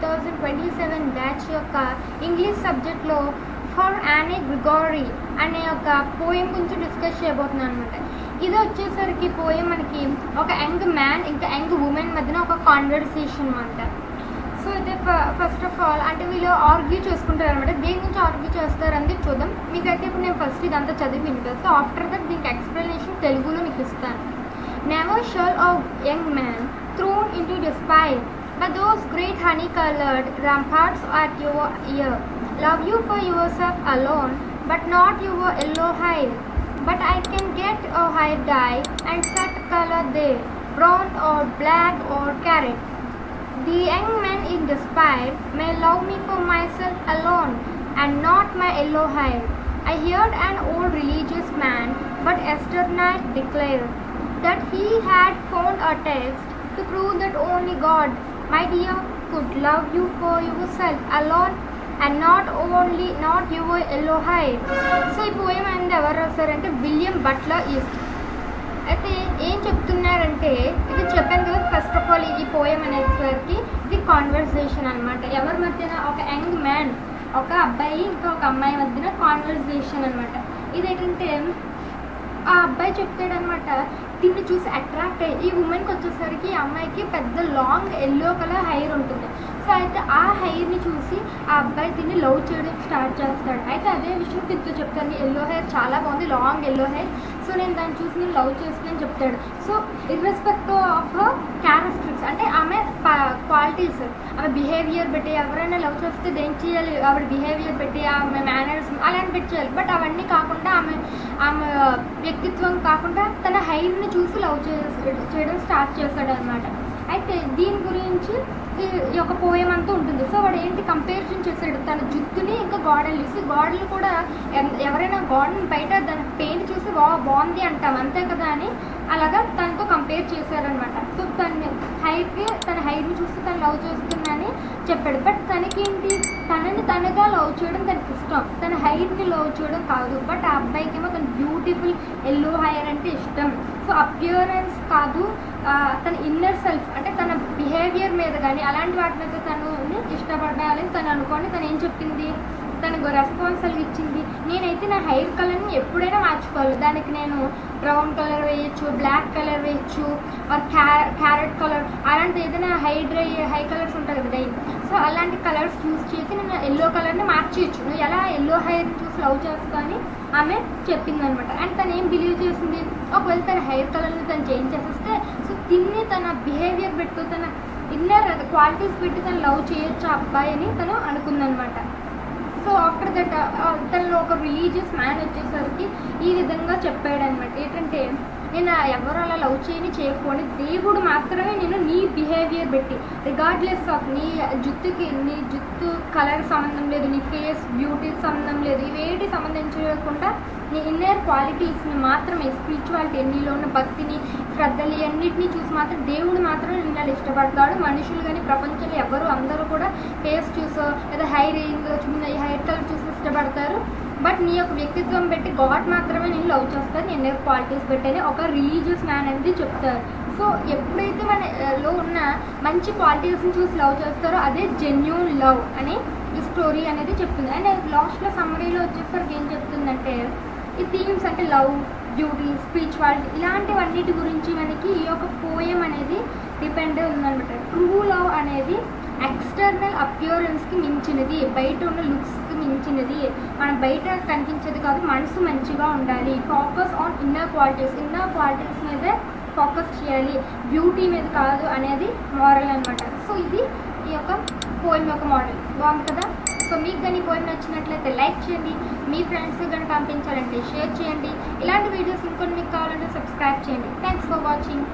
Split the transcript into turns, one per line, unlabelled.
2027 batch యొక్క English సబ్జెక్ట్లో for Annie Gregory అనే ఒక పోయం గురించి డిస్కస్ చేయబోతున్నాను అనమాట. ఇది వచ్చేసరికి పోయం మనకి ఒక యంగ్ మ్యాన్ ఇంకా యంగ్ ఉమెన్ మధ్యన ఒక కాన్వర్సేషన్ అనమాట. సో అయితే ఫస్ట్ ఆఫ్ ఆల్ అంటే వీళ్ళు ఆర్గ్యూ చేసుకుంటారు అనమాట. దేని గురించి ఆర్గ్యూ చేస్తారని చూద్దాం. మీకైతే ఇప్పుడు నేను ఫస్ట్ ఇదంతా చదివి వినిపిస్తాను. ఆఫ్టర్ దట్ దీనికి ఎక్స్ప్లెనేషన్ తెలుగులో మీకు ఇస్తాను. Never shall a young man thrown into despair by those great honey-colored ramparts at your ear. Love you for yourself alone, but not your yellow hair. But I can get a hair dye and set color there, brown or black or carrot. The young man in despair may love me for myself alone and not my yellow hair. I heard an old religious man, but yesternight declared that he had found a text to prove that only God, my dear, could love you for yourself alone and not your yellow hair. So ఈ poem అనేది ఎవరు రాశారంటే William Buttler east. అయితే ఏం చెప్తున్నారంటే ఇది చెప్పాను కదా, ఫస్ట్ ఆఫ్ ఆల్ ఈ పోయం అనేసరికి ఇది కాన్వర్సేషన్ అనమాట. ఎవరి మధ్యన ఒక యంగ్ మ్యాన్, ఒక అబ్బాయి ఇంకా ఒక అమ్మాయి మధ్యన కాన్వర్సేషన్ అనమాట. ఇదేంటంటే ఆ అబ్బాయి చెప్తాడనమాట, దీన్ని చూసి అట్రాక్ట్ అయ్యి ఈ ఉమెన్కి వచ్చేసరికి ఈ అమ్మాయికి పెద్ద లాంగ్ ఎల్లో కలర్ హెయిర్ ఉంటుంది. సో అయితే ఆ హెయిర్ని చూసి ఆ అబ్బాయి దీన్ని లవ్ చేయడం స్టార్ట్ చేస్తాడు. అయితే అదే విషయం తింటూ చెప్తాను, ఎల్లో హెయిర్ చాలా బాగుంది, లాంగ్ ఎల్లో హెయిర్, సో నేను దాన్ని చూసి నేను లవ్ చేస్తానని చెప్తాడు. సో ఇర్రెస్పెక్టివ్ ఆఫ్ క్యారెక్టరిస్టిక్స్ అంటే ఆమె క్వాలిటీస్, ఆమె బిహేవియర్ పెట్టి ఎవరైనా లవ్ చేస్తే దేని చేయాలి, ఆవిడ బిహేవియర్ పెట్టి ఆమె మేనర్స్ అలాంటి పెట్టి చేయాలి. బట్ అవన్నీ కాకుండా ఆమె వ్యక్తిత్వం కాకుండా తన హెయిర్ని చూసి లవ్ చేయడం స్టార్ట్ చేస్తాడు అనమాట. అయితే దీని గురించి ఈ యొక్క పోయం అంతా ఉంటుంది. సో వాడు ఏంటి కంపారిజన్ చేశాడు తన జుట్టుని ఇంకా గోడలు చూసి. గోడలు కూడా ఎవరైనా గోడని బయట దాని పెయింట్ చూసి బాగుంది అంటాం అంతే కదా అని అలాగా తనతో కంపేర్ చేశారనమాట. సో తన హెయిర్ని చూసి తను లవ్ చేస్తుందని చెప్పాడు. బట్ తనకేంటి తనని తనగా లవ్ చేయడం తనకి ఇష్టం, తన హెయిర్ని లవ్ చేయడం కాదు. బట్ ఆ అబ్బాయికి ఏమో తన బ్యూటిఫుల్ ఎల్లో హెయిర్ అంటే ఇష్టం. సో అపియరెన్స్ కాదు, తన ఇన్నర్ సెల్ఫ్ అంటే తన బిహేవియర్ మీద కానీ అలాంటి వాటి మీద తను ఇష్టపడాలని తను అనుకోని తను ఏం చెప్పింది, తనకు రెస్పాన్సిబుల్ ఇచ్చింది. నేనైతే నా హెయిర్ కలర్ని ఎప్పుడైనా మార్చుకోవాలి, దానికి నేను బ్రౌన్ కలర్ వేయచ్చు, బ్లాక్ కలర్ వేయచ్చు, ఆర్ క్యారెట్ కలర్ అలాంటి ఏదైనా హై కలర్స్ ఉంటాయి కదా డై, సో అలాంటి కలర్స్ చూస్ చేసి నేను ఎల్లో కలర్ని మార్చేయచ్చు. నువ్వు ఎలా ఎల్లో హెయిర్ని చూసి లవ్ చేస్తా అని ఆమె చెప్పింది అనమాట. అండ్ తను ఏం బిలీవ్ చేసింది, ఒకవేళ తన హెయిర్ కలర్ని తను చేంజ్ చేసేస్తే సో తిన్ని తన బిహేవియర్ పెట్టు, తన ఇన్నర్ క్వాలిటీస్ పెట్టి తను లవ్ చేయొచ్చు ఆ అబ్బాయి అని తను అనుకుందనమాట. సో ఆఫ్టర్ దట్ తనలో ఒక రిలీజియస్ మ్యాన్ వచ్చేసరికి ఈ విధంగా చెప్పాడనమాట. ఏంటంటే నేను ఎవరు అలా లవ్ చేయకపోని దేవుడు మాత్రమే నేను నీ బిహేవియర్ పెట్టి రిగార్డ్లెస్ ఆఫ్ నీ జుట్టు కలర్ సంబంధం లేదు, నీ ఫేస్ బ్యూటీకి సంబంధం లేదు, ఇవేటి సంబంధించకుండా నీ ఇన్నర్ క్వాలిటీస్ని మాత్రమే, స్పిరిచువాలిటీ నీలో ఉన్న భక్తిని శ్రద్ధలు అన్నిటినీ చూసి మాత్రం దేవుడు మాత్రం నిన్ను ఇష్టపడతాడు. మనుషులు కానీ ప్రపంచంలో ఎవరు అందరూ కూడా ఫేస్ చూసో లేదా హెయిర్ కలర్ చూసి ఇష్టపడతారు. బట్ నీ యొక్క వ్యక్తిత్వం పెట్టి గాడ్ మాత్రమే నేను లవ్ చేస్తాను, నేను క్వాలిటీస్ పెట్టని ఒక రిలీజియస్ మ్యాన్ అనేది చెప్తారు. సో ఎప్పుడైతే మనలో ఉన్న మంచి క్వాలిటీస్ని చూసి లవ్ చేస్తారో అదే జెన్యూన్ లవ్ అని ఈ స్టోరీ అనేది చెప్తుంది. అండ్ లాస్ట్లో సమ్మరీలో వచ్చేసరికి ఏం చెప్తుందంటే ఈ థీమ్స్ అంటే లవ్, బ్యూటీ, స్పిరిచువాలిటీ ఇలాంటివన్నిటి గురించి మనకి ఈ యొక్క పోయం అనేది డిపెండ్ ఉందన్నమాట. ట్రూ లవ్ అనేది ఎక్స్టర్నల్ అపియరెన్స్కి మించినది, బయట ఉన్న లుక్స్కి మించినది, మనం బయట కనిపించేది కాదు, మనసు మంచిగా ఉండాలి, ఫోకస్ ఆన్ ఇన్నర్ క్వాలిటీస్ మీదే ఫోకస్ చేయాలి, బ్యూటీ మీద కాదు అనేది మోరల్ అనమాట. సో ఇది ఈ యొక్క పోయం యొక్క మోడల్. బాగుంది కదా. సో మీకు కానీ పోయం నచ్చినట్లయితే లైక్ చేయండి, మీ ఫ్రెండ్స్కి కానీ పంపించాలంటే షేర్ చేయండి. ఇలాంటి వీడియోస్ ఇంకొన్ని మీకు కావాలంటే సబ్స్క్రైబ్ చేయండి. Thanks for watching.